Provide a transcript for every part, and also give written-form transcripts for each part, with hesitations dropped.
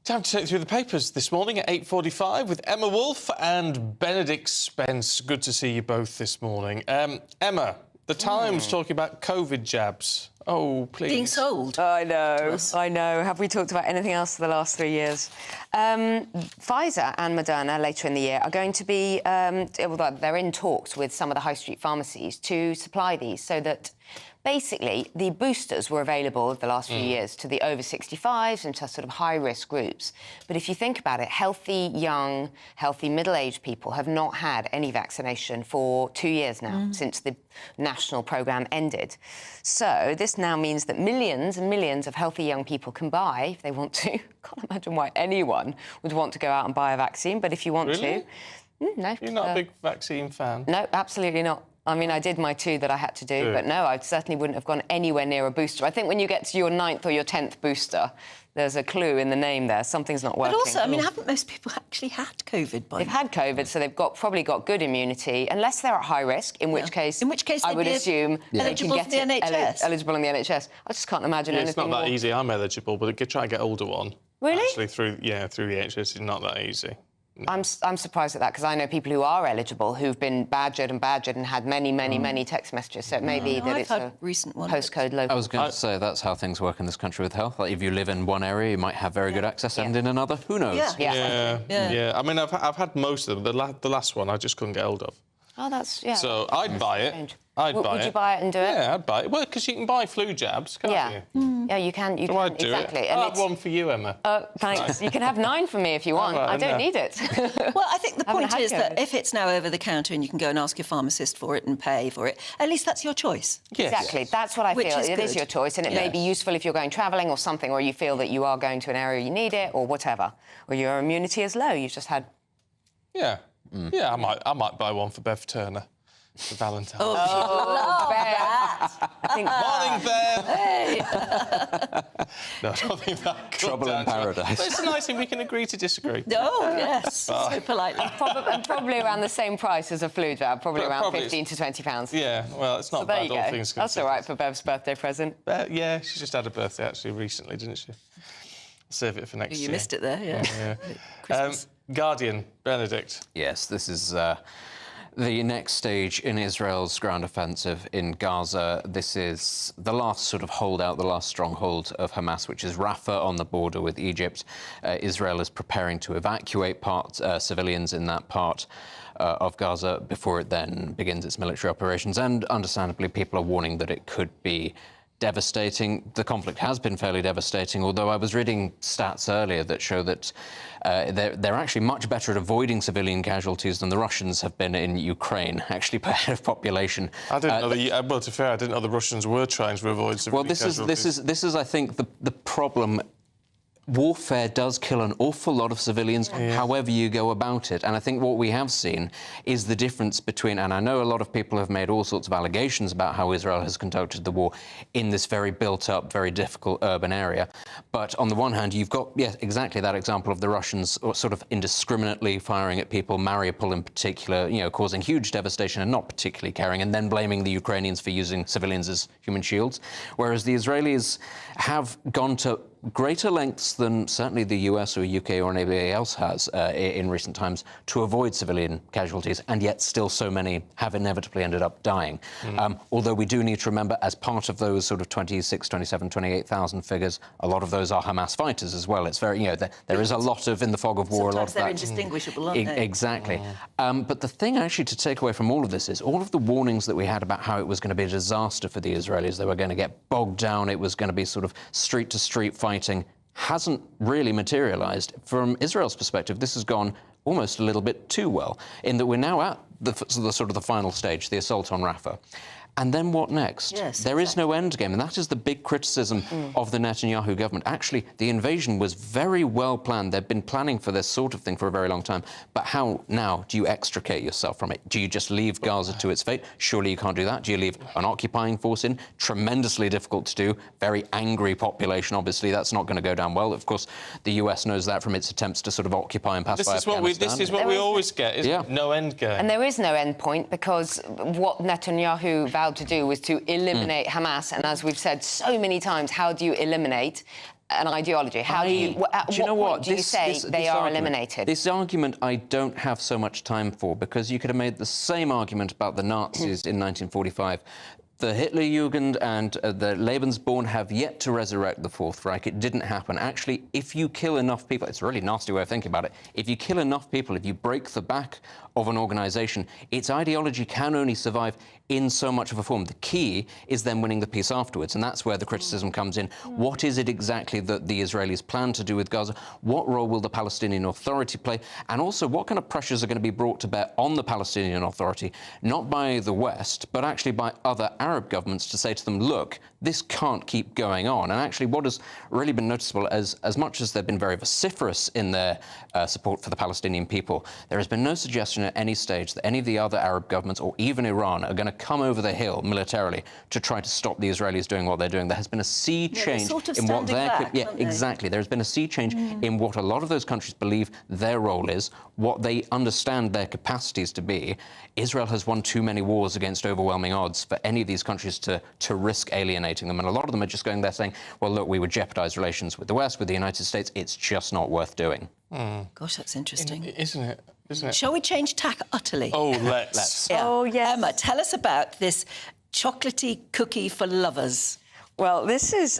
Time to take through the papers this morning at 8:45 with Emma Wolfe and Benedict Spence. Good to see you both this morning. Emma, the Times talking about COVID jabs. Oh, please. Being sold. I know, Yes. I know. Have we talked about anything else for the last 3 years? Pfizer and Moderna later in the year are going to be, they're in talks with some of the high street pharmacies to supply these so that basically the boosters were available the last few years to the over 65s and to sort of high-risk groups. But if you think about it, healthy, young, healthy, middle-aged people have not had any vaccination for 2 years now, since the national programme ended. So this now means that millions and millions of healthy young people can buy, if they want to. Can't imagine why anyone would want to go out and buy a vaccine, but if you want to... No. You're not a big vaccine fan? No, absolutely not. I mean, I did my 2 that I had to do, but no, I certainly wouldn't have gone anywhere near a booster. I think when you get to your 9th or your 10th booster, there's a clue in the name there. Something's not working. But also, I mean, haven't most people actually had COVID by They've had COVID, so they've probably got good immunity, unless they're at high risk, in which case I would assume they can eligible get for the NHS. eligible in the NHS. I just can't imagine Yeah, anything it's not that more. easy. I'm eligible, but try and get older one. Really? Actually, through the NHS, it's not that easy. I'm surprised at that, because I know people who are eligible who've been badgered and had many text messages. So it may be that it's a recent one. postcode local. I was going to say that's how things work in this country with health. Like if you live in one area, you might have very good access, and in another, who knows? Yeah. I mean, I've had most of them. The last one I just couldn't get hold of. Oh, that's So I'd buy it. strange. Would Would you buy it and do it? Yeah, I'd buy it. Well, because you can buy flu jabs, can't you? Yeah, you can. So I'd do exactly. it. And I'll have one for you, Emma. Thanks. You can have 9 for me if you want. right, I don't no. need it. Well, I think the Haven't point had is that COVID. if it's now over the counter and you can go and ask your pharmacist for it and pay for it, at least that's your choice. Yes. Exactly. That's what I Which feel. is It is good. your choice, and it may be useful if you're going travelling or something, or you feel that you are going to an area you need it, or whatever, or your immunity is low. You've just had. Yeah. Yeah, I might buy one for Bev Turner for Valentine's. I think. Morning, Bev! No, I don't think that could Trouble in down to it. paradise. But it's a nice thing we can agree to disagree. Oh, yes, so politely. Probably around the same price as a flu jab, probably around Probably. 15 to 20 pounds. Yeah, well, it's not So there bad, you all go. things That's all considered. right for Bev's birthday present. Yeah, she just had a birthday, actually, recently, didn't she? Save it for next year. You missed it there, yeah. Christmas. Guardian, Benedict. Yes, this is the next stage in Israel's ground offensive in Gaza. This is the last sort of holdout, the last stronghold of Hamas, which is Rafah on the border with Egypt. Israel is preparing to evacuate civilians in that part of Gaza before it then begins its military operations. And understandably, people are warning that it could be devastating. The conflict has been fairly devastating, although I was reading stats earlier that show that they're actually much better at avoiding civilian casualties than the Russians have been in Ukraine, actually per head of population. I didn't know well, to be fair, I didn't know the Russians were trying to avoid civilian casualties. This is I think the problem. Warfare does kill an awful lot of civilians, however you go about it. And I think what we have seen is the difference between, and I know a lot of people have made all sorts of allegations about how Israel has conducted the war in this very built-up, very difficult urban area. But on the one hand, you've got, exactly that example of the Russians sort of indiscriminately firing at people, Mariupol in particular, causing huge devastation and not particularly caring, and then blaming the Ukrainians for using civilians as human shields. Whereas the Israelis have gone to greater lengths than certainly the US or UK or anybody else has in recent times to avoid civilian casualties, and yet still so many have inevitably ended up dying. Although we do need to remember, as part of those sort of 26, 27, 28,000 figures, a lot of those are Hamas fighters as well. It's very, there is a lot of, in the fog of war, Sometimes a lot of they're that. indistinguishable, aren't they? Exactly. But the thing actually to take away from all of this is all of the warnings that we had about how it was going to be a disaster for the Israelis. They were going to get bogged down. It was going to be sort of street-to-street fighting. Hasn't really materialised. From Israel's perspective, this has gone almost a little bit too well, in that we're now at the sort of the final stage, the assault on Rafah. And then what next? Yes, there is no end game, and that is the big criticism of the Netanyahu government. Actually, the invasion was very well planned. They've been planning for this sort of thing for a very long time. But how now do you extricate yourself from it? Do you just leave Gaza to its fate? Surely you can't do that. Do you leave an occupying force in? Tremendously difficult to do. Very angry population, obviously. That's not going to go down well. Of course, the US knows that from its attempts to sort of occupy and pacify Afghanistan. This is what we always get, is no end game. And there is no end point, because what Netanyahu vowed to do was to eliminate Hamas. And as we've said so many times, how do you eliminate? an ideology? How do you? At Do you know what what? point do you say they are eliminated? This argument I don't have so much time for, because you could have made the same argument about the Nazis in 1945. The Hitlerjugend and the Lebensborn have yet to resurrect the Fourth Reich. It didn't happen. Actually, if you kill enough people, it's a really nasty way of thinking about it. If you kill enough people, if you break the back of an organisation, its ideology can only survive in so much of a form. The key is then winning the peace afterwards, and that's where the criticism comes in. What is it exactly that the Israelis plan to do with Gaza? What role will the Palestinian Authority play? And also, what kind of pressures are going to be brought to bear on the Palestinian Authority, not by the West, but actually by other Arab governments, to say to them, look, this can't keep going on. And actually, what has really been noticeable, as much as they've been very vociferous in their support for the Palestinian people, there has been no suggestion at any stage that any of the other Arab governments, or even Iran, are going to come over the hill militarily to try to stop the Israelis doing what they're doing. There has been a sea change sort of in what standing back, yeah, aren't they? exactly. There has been a sea change in what a lot of those countries believe their role is, what they understand their capacities to be. Israel has won too many wars against overwhelming odds for any of these countries to risk alienating them. And a lot of them are just going there saying, well, look, we would jeopardize relations with the West, with the United States. It's just not worth doing. Gosh, that's interesting. Isn't it? Isn't it? Shall we change tack utterly? Oh, let's. Yeah. Oh, yes. Emma, tell us about this chocolatey cookie for lovers. Well, this is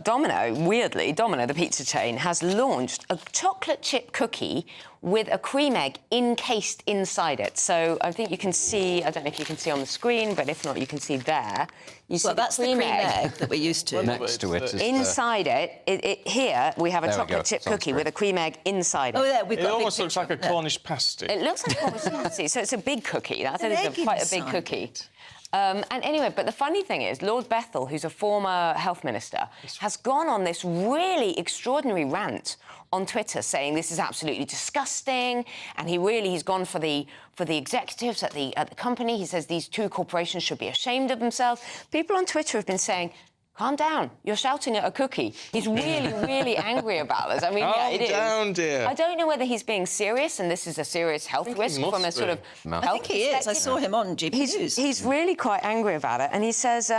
Domino. Weirdly, Domino, the pizza chain, has launched a chocolate chip cookie with a cream egg encased inside it. So I think you can see. I don't know if you can see on the screen, but if not, you can see there. You see That's the cream egg that we're used to. Next to it is inside it. Here we have a chocolate chip Sounds cookie great. with a cream egg inside it. Oh, there we've It got. almost a big looks like a picture. Cornish pasty. It looks like a so it's a big cookie. That An is egg quite a big inside cookie. it. And anyway, but the funny thing is, Lord Bethel, who's a former health minister, has gone on this really extraordinary rant on Twitter saying this is absolutely disgusting, and he's gone for the executives at the company. He says these two corporations should be ashamed of themselves. People on Twitter have been saying, calm down, you're shouting at a cookie. He's really, really angry about this. I mean, yeah, it is. Calm down, dear. I don't know whether he's being serious and this is a serious health risk must from a sort be. of No. I health think he is. I perspective. saw him on GBNEWS. He's really quite angry about it, and he says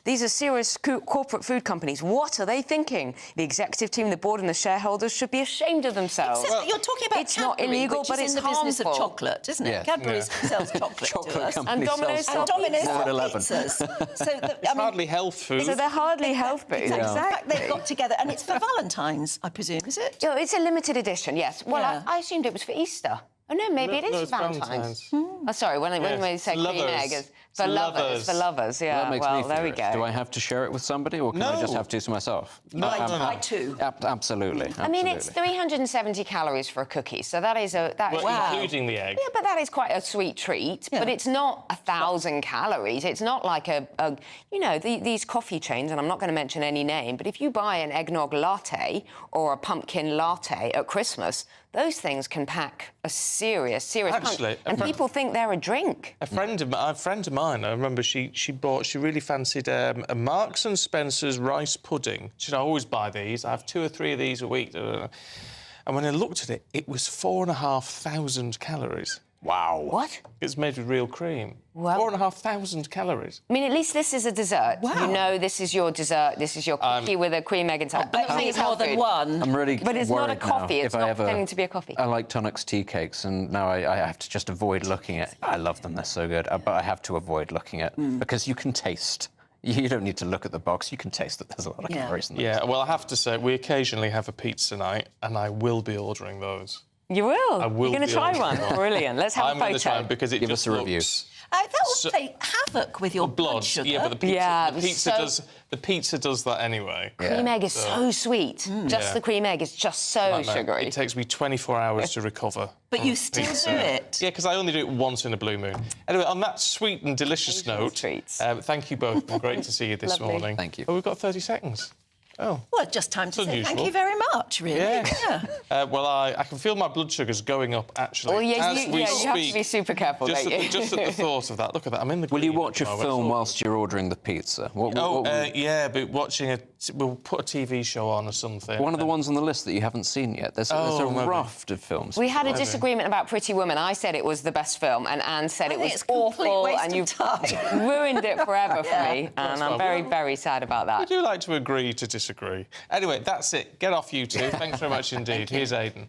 these are serious corporate food companies. What are they thinking? The executive team, the board, and the shareholders should be ashamed of themselves. Except that you're talking about it's not Cadbury, illegal, which but is it's in the business of harmful. chocolate, isn't it? Yeah. Cadbury sells chocolate to Chocolate us. company And Domino's sells sells Domino's pizza. sell 4-11. pizzas. So It's hardly health food. So they're hardly health food. In fact, Exactly. they've got together, and it's for Valentine's, I presume, is it? Oh, it's a limited edition, yes. Well, Yeah. I assumed it was for Easter. Oh, no, maybe it is No, for it's Valentine's. Valentine's. Oh, sorry, when we say cream lovers. egg, it's for It's lovers. lovers. For lovers, yeah. That makes well, me there we furious. go. Do I have to share it with somebody, or can I just No. have to to myself? No, I too. Absolutely. I mean, it's absolutely. 370 calories for a cookie, so that is a... That Well, is, including the egg. Yeah, but that is quite a sweet treat. Yeah. But it's not 1,000 calories. It's not like these coffee chains, and I'm not going to mention any name, but if you buy an eggnog latte or a pumpkin latte at Christmas, those things can pack a serious punch. Actually, And people think they're a drink. A friend of mine, I remember she really fancied a Marks and Spencer's rice pudding. She said, I always buy these. I have 2 or 3 of these a week. And when I looked at it, it was 4,500 calories. Wow. What? It's made with real cream. Wow. 4,500 calories. I mean, at least this is a dessert. Wow. You know this is your dessert. This is your cookie with a cream egg inside. I'm not saying It's it's more health than food. one. I'm really But it's not a worried coffee. now It's if not I ever, pretending to be a coffee. I like Tunnock's tea cakes, and now I have to just avoid looking at. I love them; they're so good. But I have to avoid looking at because you can taste. You don't need to look at the box. You can taste that there's a lot of Yeah. calories in them. Yeah, well, I have to say, we occasionally have a pizza night, and I will be ordering those. You will? I will You're going be to try ordering one? one. Brilliant. Let's have I'm a going to try photo. them because it Give just us a review. looks... That will play havoc with your blood sugar. Yeah, but the pizza, Yeah, the pizza so- does. The pizza does that anyway. Cream egg is so sweet. Just Yeah. the cream egg is just so Like that. sugary. It takes me 24 hours to recover. But you still pizza. do it. Yeah, because I only do it once in a blue moon. Anyway, on that sweet and delicious Asian note, treats. thank you both. Great to see you this Lovely. morning. Thank you. Oh, we've got 30 seconds. Oh. Well, just time to say unusual. thank you very much, really. Yeah. Well, I can feel my blood sugars going up, actually. Well, yes, as we you speak. have to be super careful, Just, don't you? just at the thought of that. Look at that. I'm in the. Will you green watch a at the moment. film whilst you're ordering the pizza? Yeah, but we'll put a TV show on or something. One of the ones on the list that you haven't seen yet. There's a maybe. raft of films. We had a disagreement about Pretty Woman. I said it was the best film, and Anne said it was it's a complete awful, waste and of you've time. ruined it forever for me. That's And I'm fine. very, very sad about I that. do like to agree to disagree. Anyway, that's it. Get off, you two. Thanks very much indeed. Here's Aidan.